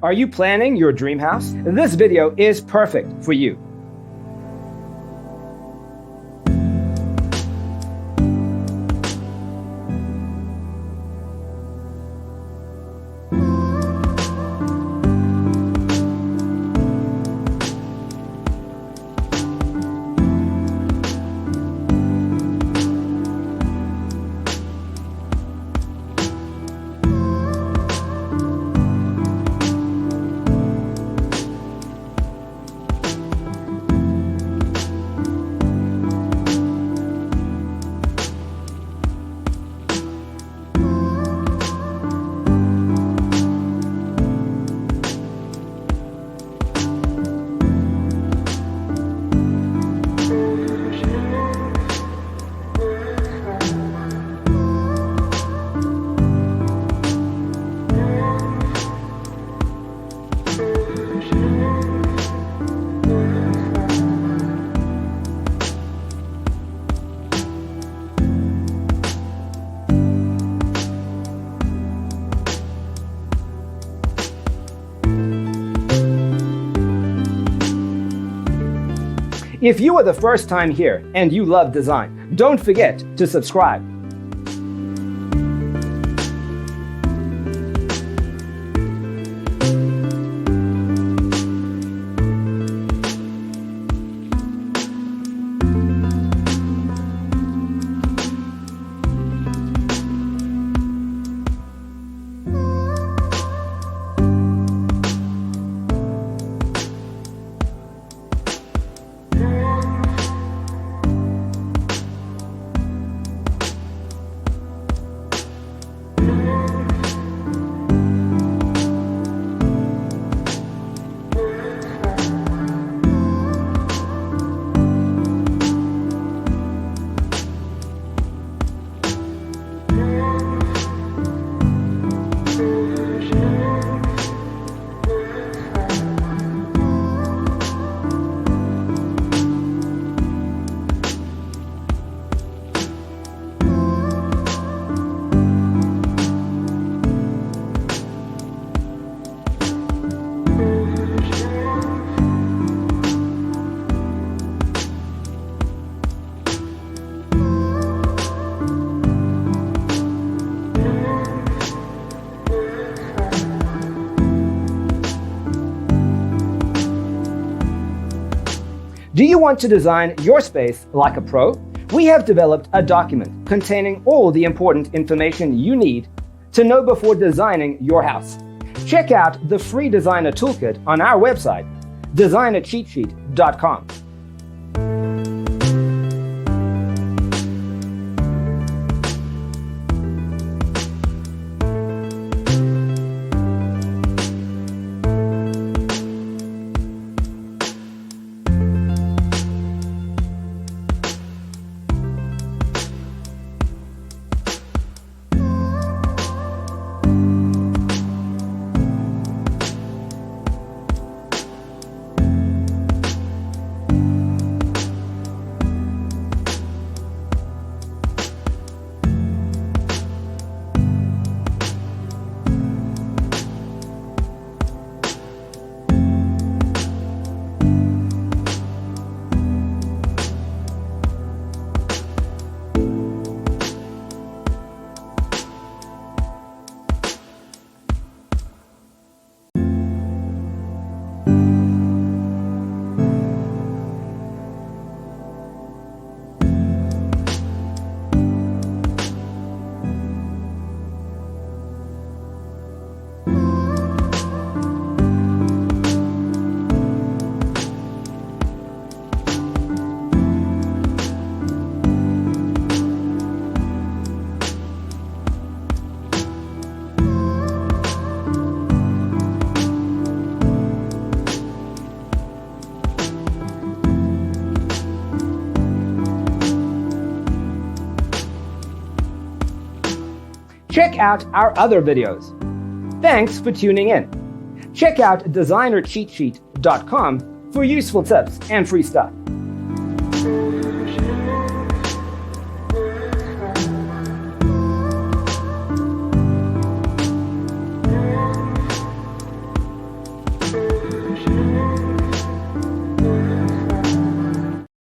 Are you planning your dream house? This video is perfect for you. If you are the first time here and you love design, don't forget to subscribe. Do you want to design your space like a pro? We have developed a document containing all the important information you need to know before designing your house. Check out the free designer toolkit on our website, designercheatsheet.com. Check out our other videos. Thanks for tuning in. Check out designercheatsheet.com for useful tips and free stuff.